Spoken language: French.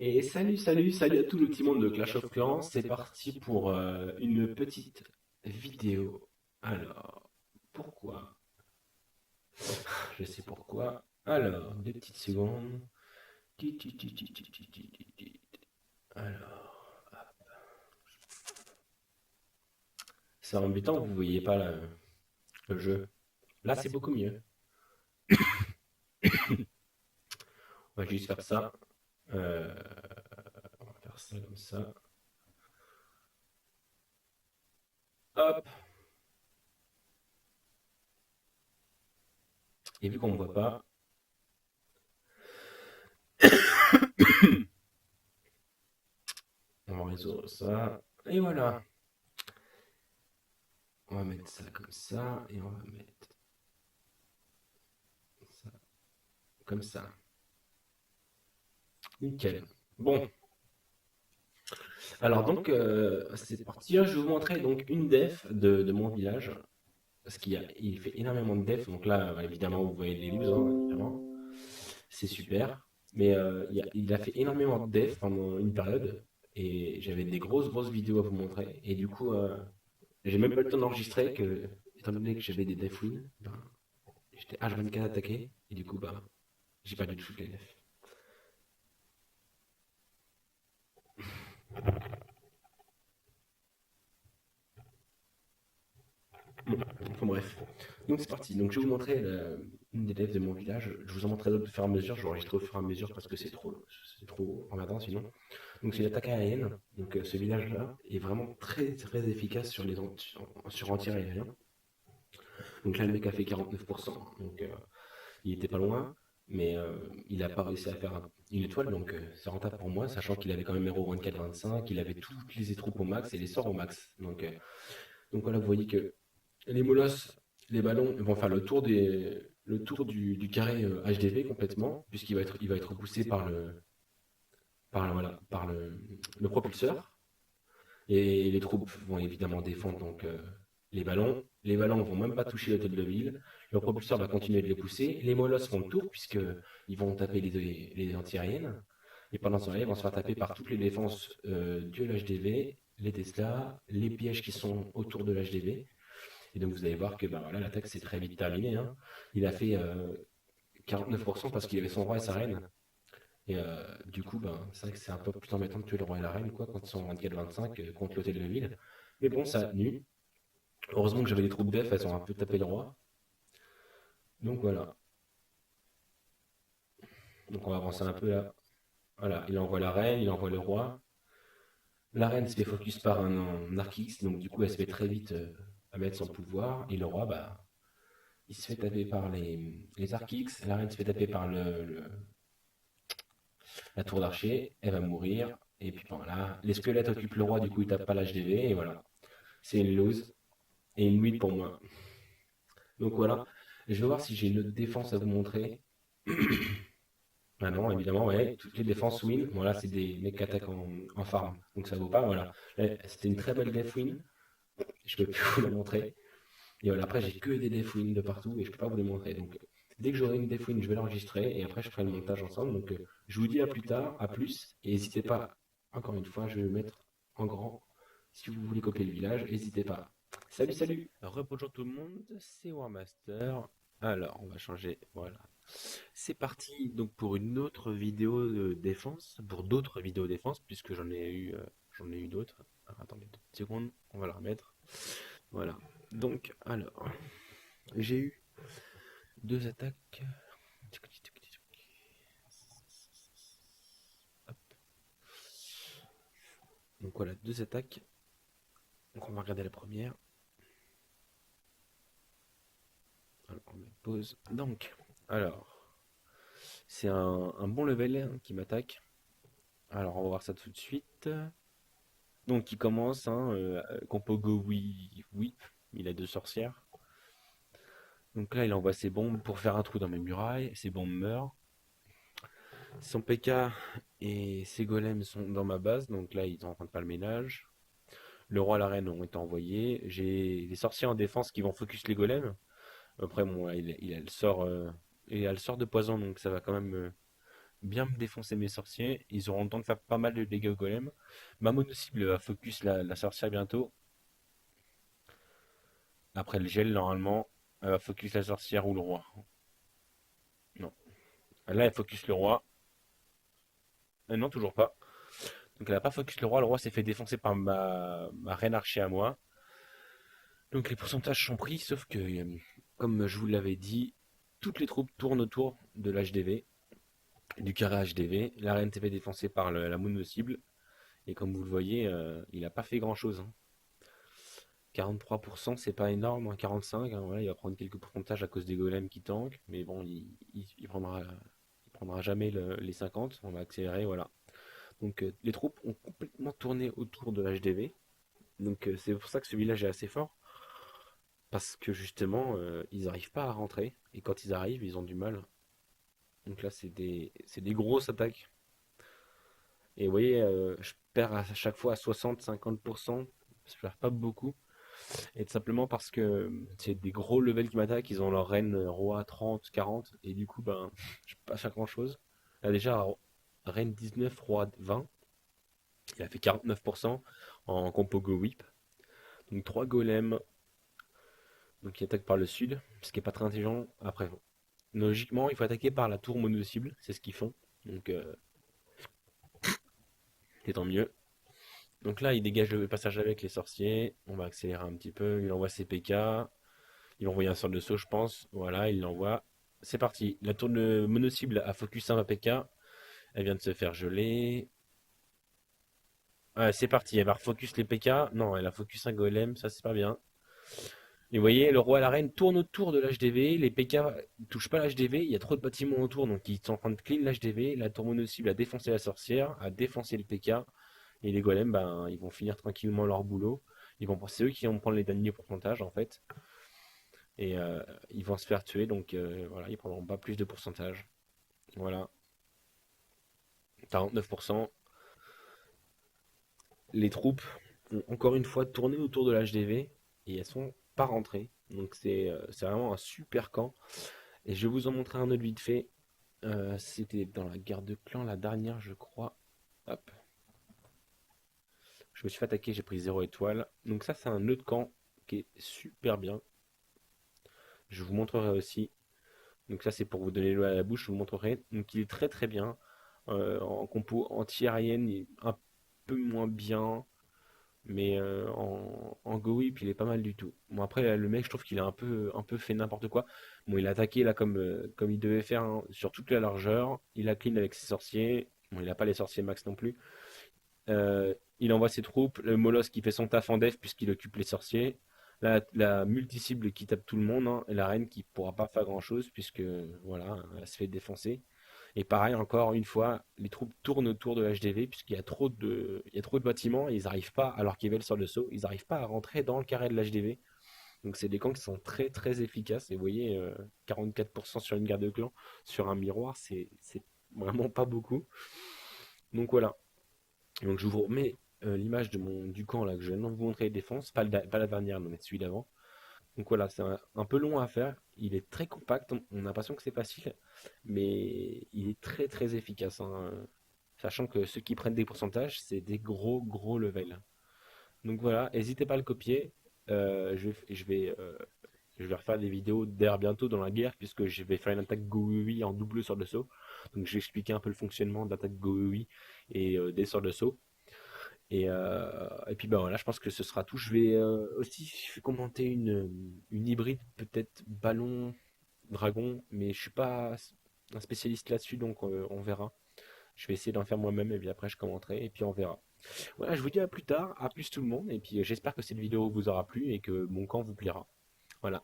Et salut à tout le petit monde de Clash of Clans. C'est parti pour une petite vidéo. Alors, pourquoi? Je sais pourquoi. Alors, deux petites secondes. Ti, ti, ti, ti, ti, ti, ti, ti, ti. Alors, c'est embêtant, vous voyez pas le jeu. Là, c'est beaucoup mieux. On va juste faire ça. Euh, on va faire ça comme ça. Hop. Et vu qu'on ne voit pas, on va résoudre ça. Et voilà. On va mettre ça comme ça. Et on va mettre ça comme ça. Nickel. Bon, alors donc c'est parti. Je vais vous montrer donc une def de mon village. Parce il fait énormément de def. Donc là, évidemment, vous voyez les looses, hein, évidemment. C'est super. Mais il a fait énormément de def pendant une période. Et j'avais des grosses vidéos à vous montrer. Et du coup, j'ai même pas le temps d'enregistrer étant donné que j'avais des def wins, ben, j'étais H24 attaqué. Et du coup, bah, j'ai pas du tout les def. Bon, enfin bref. Donc c'est parti. Donc je vais vous montrer une des devs de mon village. Je vous en montrerai d'autres au fur et à mesure. Je vais enregistrer au fur et à mesure parce que c'est trop emmerdant sinon. Donc c'est l'attaque aérienne. Donc ce village-là est vraiment très efficace sur sur anti-aérien. Donc là le mec a fait 49%. Donc il était pas loin. Mais il n'a pas réussi à faire une étoile, donc c'est rentable pour moi, sachant qu'il avait quand même Hero 24-25, il avait toutes les troupes au max et les sorts au max. Donc voilà, vous voyez que les molosses, les ballons vont faire le tour du carré HDV complètement, il va être poussé voilà, le propulseur. Et les troupes vont évidemment défendre donc, les ballons. Les ballons vont même pas toucher l'hôtel de ville. Le propulseur va continuer de les pousser. Les molosses font le tour puisqu'ils vont taper les antiaériennes. Et pendant ce temps-là, ils vont se faire taper par toutes les défenses de l'HDV, les Tesla, les pièges qui sont autour de l'HDV. Et donc vous allez voir que bah, voilà, l'attaque s'est très vite terminée, hein. Il a fait 49% parce qu'il avait son roi et sa reine. Et du coup, ben, c'est vrai que c'est un peu plus embêtant de tuer le roi et la reine quoi, quand ils sont 24-25 contre l'hôtel de ville. Mais bon, ça a tenu. Heureusement que j'avais des troupes def, elles ont un peu tapé le roi. Donc voilà. Donc on va avancer un peu là. Voilà, il envoie la reine, il envoie le roi. La reine se fait focus par un Arc-X, donc du coup elle se fait très vite à mettre son pouvoir. Et le roi, bah, il se fait taper par les Arc-X. La reine se fait taper par la tour d'archer, elle va mourir. Et puis voilà, les squelettes occupent le roi, du coup il tape pas l'HDV, et voilà. C'est une lose et une 8 pour moi. Donc voilà, je vais voir si j'ai une autre défense à vous montrer. Ah non, évidemment, ouais, toutes les défenses win. Bon là, c'est des mecs qui attaquent en farm, donc ça vaut pas, voilà. C'était une très belle def win, je peux plus vous la montrer. Et voilà, après j'ai que des def win de partout et je peux pas vous les montrer. Donc dès que j'aurai une def win, je vais l'enregistrer et après je ferai le montage ensemble. Donc je vous dis à plus tard, à plus. Et n'hésitez pas, encore une fois, je vais le mettre en grand. Si vous voulez copier le village, n'hésitez pas. Salut. Rebonjour tout le monde, c'est Warmaster. Alors, on va changer, voilà. C'est parti donc pour une autre vidéo de défense, pour d'autres vidéos défense, puisque j'en ai eu d'autres. Alors, attendez 2 petites secondes, on va la remettre. Voilà. Donc, alors, j'ai eu deux attaques. Hop. Donc voilà, deux attaques. Donc on va regarder la première. Alors, on met pause. Donc, alors, c'est un bon level hein, qui m'attaque. Alors, on va voir ça tout de suite. Donc, il commence, hein, Compogo Whip. Il a deux sorcières. Donc là, il envoie ses bombes pour faire un trou dans mes murailles. Ses bombes meurent. Son PK et ses golems sont dans ma base. Donc là, ils sont en train de faire le ménage. Le roi et la reine ont été envoyés. J'ai les sorciers en défense qui vont focus les golems. Après, bon, il a le sort, il a le sort de poison, donc ça va quand même bien me défoncer mes sorciers. Ils auront le temps de faire pas mal de dégâts au golem. Ma mono cible va focus la sorcière bientôt. Après le gel, normalement, elle va focus la sorcière ou le roi. Non. Là, elle focus le roi. Non, toujours pas. Donc elle a pas focus le roi. Le roi s'est fait défoncer par ma reine archer à moi. Donc les pourcentages sont pris, sauf que, comme je vous l'avais dit, toutes les troupes tournent autour de l'HDV, du carré HDV. La reine s'est fait défoncer par la mono cible. Et comme vous le voyez, il n'a pas fait grand-chose, hein. 43%, c'est pas énorme, hein, 45%, hein, voilà, il va prendre quelques pourcentages à cause des golems qui tankent, mais bon, il prendra jamais les 50, on va accélérer, voilà. Donc les troupes ont complètement tourné autour de l'HDV, donc c'est pour ça que ce village est assez fort, parce que justement, ils n'arrivent pas à rentrer, et quand ils arrivent, ils ont du mal. Donc là, c'est des grosses attaques. Et vous voyez, je perds à chaque fois à 60-50%, je perds pas beaucoup. Et tout simplement parce que c'est des gros levels qui m'attaquent, ils ont leur reine roi 30, 40, et du coup, ben, je peux pas faire grand chose. Là, déjà, reine 19, roi 20, il a fait 49% en compo go whip. Donc 3 golems, donc il attaque par le sud, ce qui est pas très intelligent. Après, logiquement, il faut attaquer par la tour mono-cible, c'est ce qu'ils font. Donc, c'est tant mieux. Donc là, il dégage le passage avec les sorciers. On va accélérer un petit peu. Il envoie ses PK. Il va envoyer un sort de saut, je pense. Voilà, il l'envoie. C'est parti. La tour de mono-cible a focus un APK. Elle vient de se faire geler. Ouais, c'est parti. Elle va refocus les PK. Non, elle a focus un golem. Ça, c'est pas bien. Et vous voyez, le roi et la reine tournent autour de l'HDV. Les PK ne touchent pas l'HDV. Il y a trop de bâtiments autour. Donc, ils sont en train de clean l'HDV. La tour mono-cible a défoncé la sorcière. A défoncé le PK. Et les golems, ben, ils vont finir tranquillement leur boulot. C'est eux qui vont prendre les derniers pourcentages, en fait. Et ils vont se faire tuer. Donc, voilà, ils prendront pas plus de pourcentage. Voilà, 49%. Les troupes ont encore une fois tourné autour de l'HDV et elles sont pas rentrées. Donc c'est vraiment un super camp. Et je vais vous en montrer un autre vite fait. C'était dans la guerre de clan, la dernière, je crois. Hop. Je me suis fait attaquer, j'ai pris 0 étoile. Donc ça, c'est un autre camp qui est super bien. Je vous montrerai aussi. Donc ça, c'est pour vous donner l'eau à la bouche, je vous montrerai. Donc il est très très bien. En compo anti-aérienne, il est un peu moins bien. Mais en Go Whip, il est pas mal du tout. Bon, après, là, le mec, je trouve qu'il a un peu fait n'importe quoi. Bon, il a attaqué là comme il devait faire, hein, sur toute la largeur. Il a clean avec ses sorciers. Bon, il a pas les sorciers max non plus. Il envoie ses troupes. Le Moloss qui fait son taf en def puisqu'il occupe les sorciers. La multi-cible qui tape tout le monde, hein, et la reine qui pourra pas faire grand chose puisque voilà, elle se fait défoncer. Et pareil, encore une fois, les troupes tournent autour de l'HDV puisqu'il y a trop de bâtiments et ils n'arrivent pas, alors qu'ils veulent sur le saut, ils n'arrivent pas à rentrer dans le carré de l'HDV. Donc c'est des camps qui sont très très efficaces. Et vous voyez, 44% sur une garde de clan, sur un miroir, c'est vraiment pas beaucoup. Donc voilà. Donc je vous remets l'image du camp là que je viens de vous montrer les défenses, pas la dernière, mais celui d'avant. Donc voilà, c'est un peu long à faire. Il est très compact. On a l'impression que c'est facile, mais il est très très efficace, hein. Sachant que ceux qui prennent des pourcentages, c'est des gros gros levels. Donc voilà, n'hésitez pas à le copier. Je vais refaire des vidéos d'air bientôt dans la guerre, puisque je vais faire une attaque Goui en double sort de saut. Donc je vais expliquer un peu le fonctionnement de l'attaque Goui et des sorts de saut. Et puis ben voilà, je pense que ce sera tout. Je vais aussi commenter une hybride, peut-être ballon, dragon, mais je suis pas un spécialiste là-dessus, donc on verra. Je vais essayer d'en faire moi-même et puis après je commenterai et puis on verra. Voilà, je vous dis à plus tard, à plus tout le monde, et puis j'espère que cette vidéo vous aura plu et que mon camp vous plaira. Voilà.